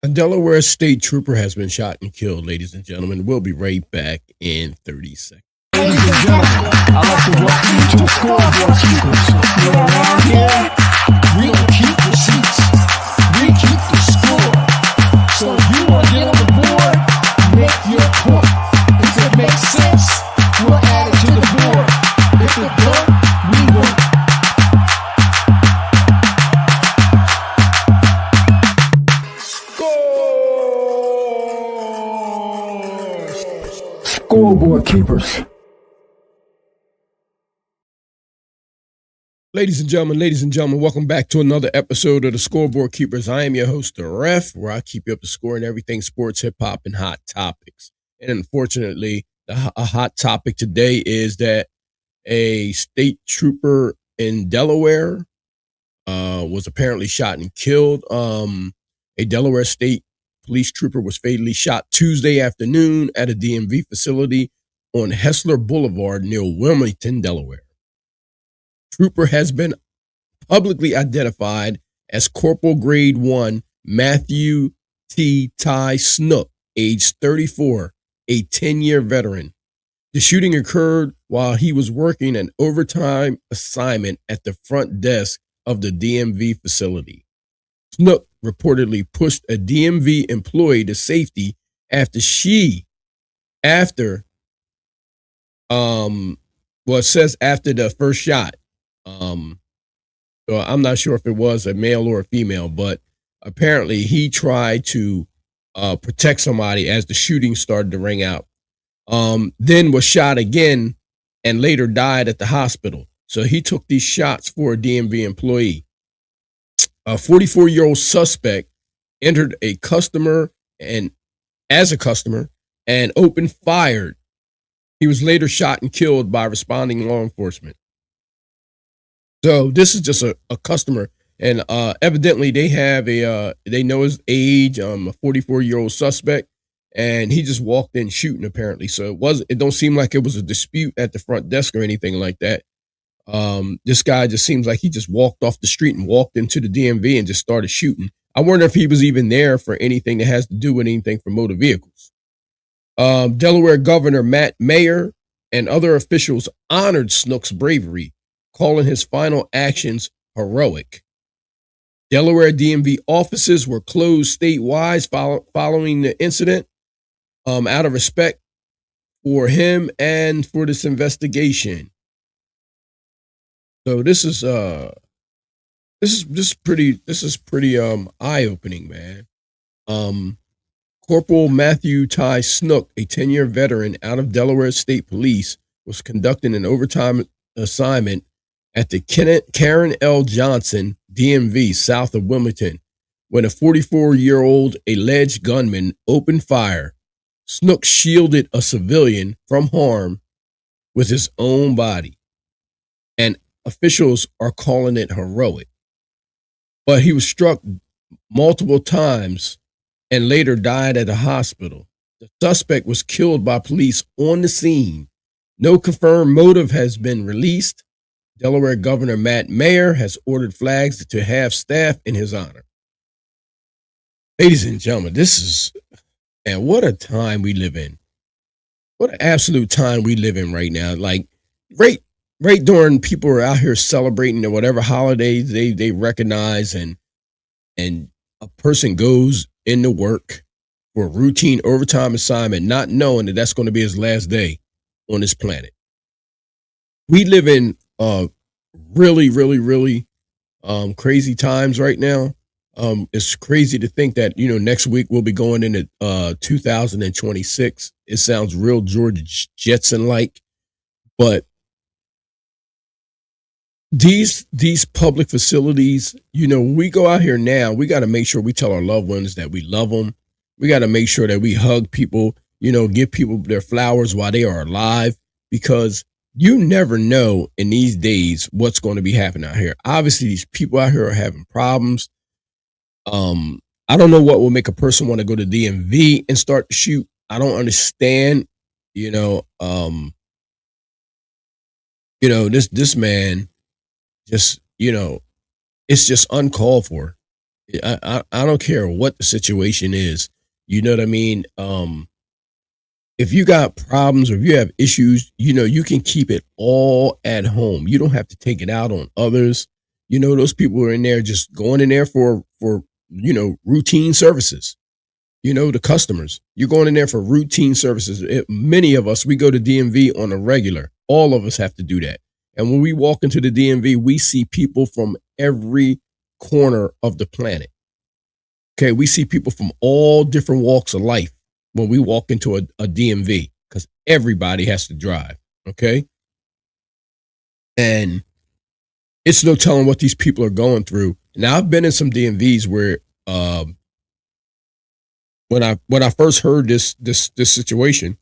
A Delaware state trooper has been shot and killed, ladies and gentlemen. We'll be right back in 30 seconds. Ladies and gentlemen, I'd like to welcome you to the Scoreboard Keepers. You're around here, we don't keep receipts, we keep the score. So if you want to get on the board, make your point. If it makes sense, we'll add it to the board. If it don't, we won't. Scoreboard Keepers. Ladies and gentlemen, welcome back to another episode of the Scoreboard Keepers. I am your host, The Ref, where I keep you up to score and everything sports, hip hop, and hot topics. And unfortunately, a hot topic today is that a state trooper in Delaware was apparently shot and killed. A Delaware state police trooper was fatally shot Tuesday afternoon at a DMV facility on Hessler Boulevard near Wilmington, Delaware. Trooper has been publicly identified as Corporal Grade 1 Matthew T. Ty Snook, age 34, a 10-year veteran. The shooting occurred while he was working an overtime assignment at the front desk of the DMV facility. Snook reportedly pushed a DMV employee to safety after it says after the first shot. So I'm not sure if it was a male or a female, but apparently he tried to protect somebody as the shooting started to ring out. Then was shot again and later died at the hospital. So he took these shots for a DMV employee. A 44-year-old suspect entered as a customer and opened fire. He was later shot and killed by responding law enforcement. So this is just a customer, and evidently they have they know his age, a 44-year-old suspect, and he just walked in shooting apparently. So it don't seem like it was a dispute at the front desk or anything like that. This guy just seems like he just walked off the street and walked into the DMV and just started shooting. I wonder if he was even there for anything that has to do with anything for motor vehicles. Delaware Governor Matt Mayer and other officials honored Snook's bravery, calling his final actions heroic. Delaware DMV offices were closed statewide following the incident, out of respect for him and for this investigation. So this is pretty eye-opening, man. Corporal Matthew Ty Snook, a 10-year veteran out of Delaware State Police, was conducting an overtime assignment at the Karen L. Johnson DMV south of Wilmington when a 44-year-old alleged gunman opened fire. Snook shielded a civilian from harm with his own body, and officials are calling it heroic. But he was struck multiple times and later died at a hospital. The suspect was killed by police on the scene. No confirmed motive has been released. Delaware Governor Matt Mayer has ordered flags to have staff in his honor. Ladies and gentlemen, and what a time we live in. What an absolute time we live in right now. Like, right during people are out here celebrating or whatever holidays they recognize, and a person goes into work for a routine overtime assignment, not knowing that that's going to be his last day on this planet. We live in really, really, really crazy times right now. It's crazy to think that, next week we'll be going into 2026. It sounds real George Jetson-like, but these public facilities, we go out here now, we got to make sure we tell our loved ones that we love them. We got to make sure that we hug people, give people their flowers while they are alive, because you never know in these days what's going to be happening out here. Obviously, these people out here are having problems. I don't know what will make a person want to go to DMV and start to shoot. I don't understand. This man just, it's just uncalled for. I don't care what the situation is. You know what I mean? If you got problems or if you have issues, you can keep it all at home. You don't have to take it out on others. Those people are in there just going in there for routine services. The customers. You're going in there for routine services. Many of us, we go to DMV on a regular. All of us have to do that. And when we walk into the DMV, we see people from every corner of the planet. Okay, we see people from all different walks of life when we walk into a DMV because everybody has to drive. Okay. And it's no telling what these people are going through. Now, I've been in some DMVs where when I first heard this situation,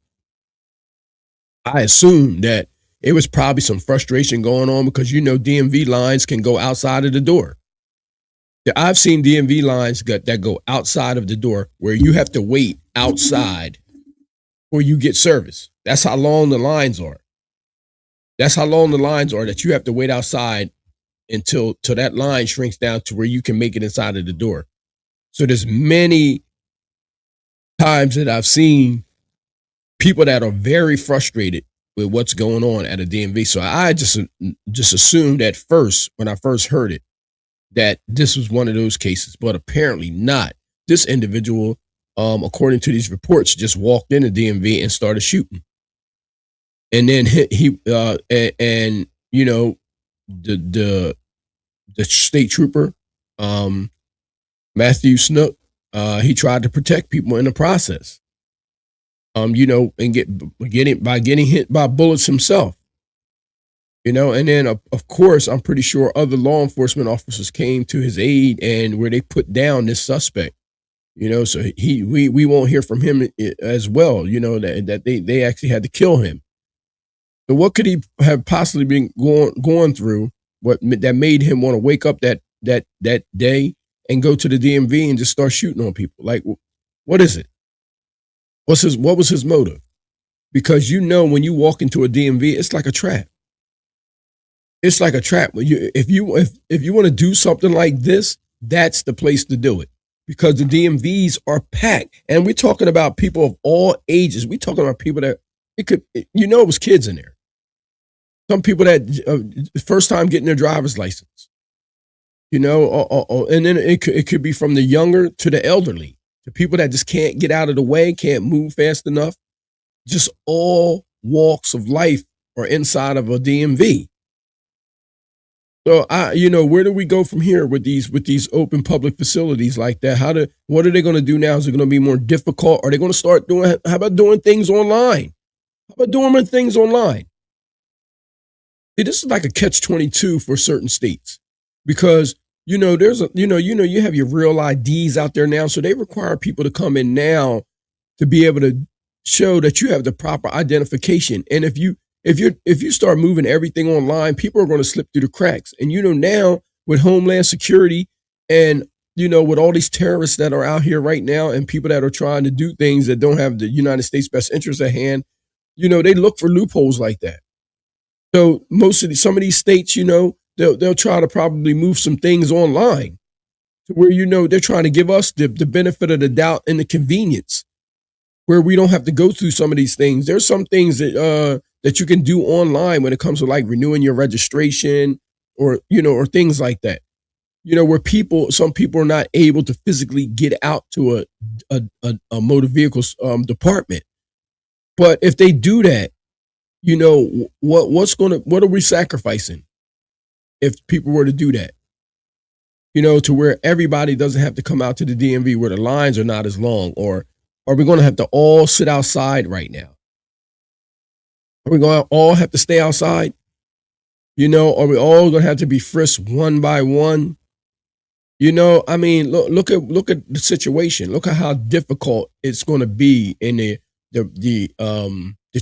I assumed that it was probably some frustration going on because DMV lines can go outside of the door. I've seen DMV lines that go outside of the door where you have to wait outside before you get service. That's how long the lines are. That's how long the lines are that you have to wait outside until that line shrinks down to where you can make it inside of the door. So there's many times that I've seen people that are very frustrated with what's going on at a DMV. So I just assumed at first, when I first heard it, that this was one of those cases, but apparently not. This individual, according to these reports, just walked in the DMV and started shooting. And then the state trooper, Matthew Snook, he tried to protect people in the process. And getting hit by bullets himself. And then of course, I'm pretty sure other law enforcement officers came to his aid and where they put down this suspect. So we won't hear from him as well. That they actually had to kill him. So what could he have possibly been going through? That made him want to wake up that day and go to the DMV and just start shooting on people? Like, what is it? What was his motive? Because when you walk into a DMV, it's like a trap. It's like a trap. If you want to do something like this, that's the place to do it. Because the DMVs are packed. And we're talking about people of all ages. We're talking about people that it was kids in there. Some people that first time getting their driver's license, and then it could be from the younger to the elderly, to people that just can't get out of the way, can't move fast enough. Just all walks of life are inside of a DMV. So where do we go from here with these open public facilities like that? What are they going to do now? Is it going to be more difficult? Are they going to start how about doing things online? How about doing things online? See, this is like a catch-22 for certain states because, you have your real IDs out there now. So they require people to come in now to be able to show that you have the proper identification. And if you start moving everything online, people are going to slip through the cracks. And, now with Homeland Security and, with all these terrorists that are out here right now and people that are trying to do things that don't have the United States best interest at hand, they look for loopholes like that. So some of these states, they'll try to probably move some things online to where, they're trying to give us the benefit of the doubt and the convenience where we don't have to go through some of these things. There's some things that you can do online when it comes to like renewing your registration or things like that, where some people are not able to physically get out to a motor vehicles department. But if they do that, what are we sacrificing if people were to do that? To where everybody doesn't have to come out to the DMV where the lines are not as long, or are we going to have to all sit outside right now? Are we going to all have to stay outside? Are we all going to have to be frisked one by one? I mean, look at the situation. Look at how difficult it's going to be in the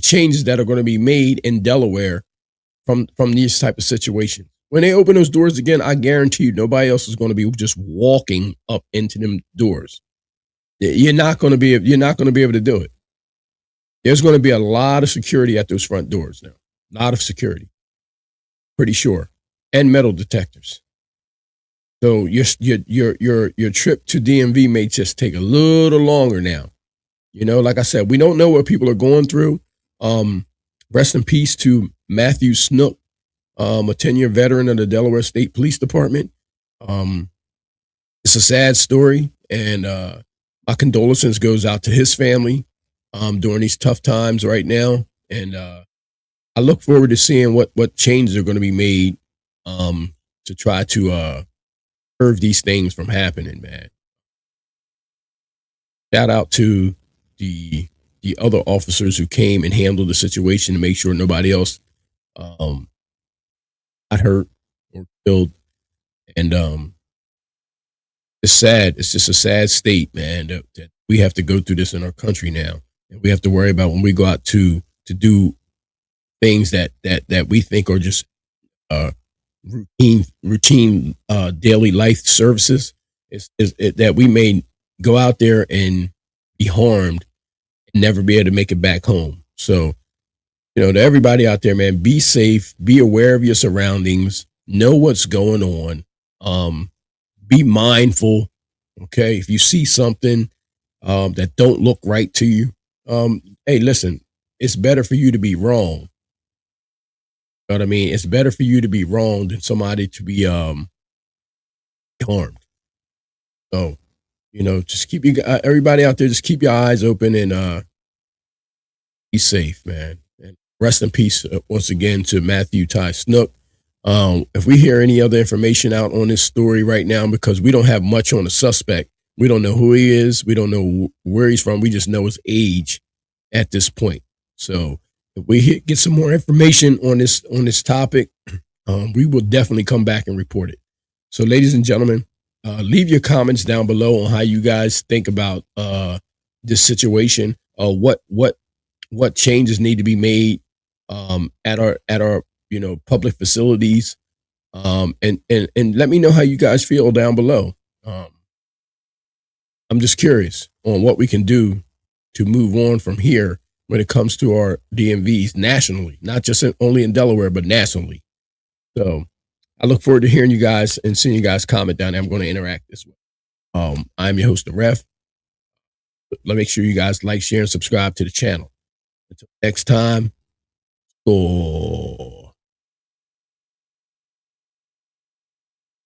changes that are going to be made in Delaware from these type of situations. When they open those doors again, I guarantee you nobody else is going to be just walking up into them doors. You're not going to be able to do it. There's going to be a lot of security at those front doors now. A lot of security. Pretty sure. And metal detectors. So your trip to DMV may just take a little longer now. You know, like I said, we don't know what people are going through. Rest in peace to Matthew Snook, a 10-year veteran of the Delaware State Police Department. It's a sad story, and my condolences goes out to his family during these tough times right now. And I look forward to seeing what changes are going to be made to try to curb these things from happening, man. Shout out to the other officers who came and handled the situation to make sure nobody else got hurt or killed. And it's sad. It's just a sad state, man, that we have to go through this in our country now. And we have to worry about when we go out to do things that we think are just routine daily life services. Is that we may go out there and be harmed and never be able to make it back home. So, you know, to everybody out there, man, be safe, be aware of your surroundings, know what's going on, be mindful. Okay, if you see something that don't look right to you, hey, listen, it's better for you to be wrong. You know what I mean? It's better for you to be wrong than somebody to be harmed. So, you know, just keep everybody out there, just keep your eyes open and be safe, man. And rest in peace once again to Matthew Ty Snook. If we hear any other information out on this story right now, because we don't have much on the suspect, we don't know who he is, we don't know where he's from, we just know his age at this point. So if we get some more information on this topic, we will definitely come back and report it. So, ladies and gentlemen, leave your comments down below on how you guys think about this situation. What changes need to be made at our public facilities, and let me know how you guys feel down below. I'm just curious on what we can do to move on from here when it comes to our DMVs nationally, not just only in Delaware, but nationally. So I look forward to hearing you guys and seeing you guys comment down there. I'm going to interact this way. I'm your host, the Ref. Make sure you guys like, share, and subscribe to the channel. Until next time, score.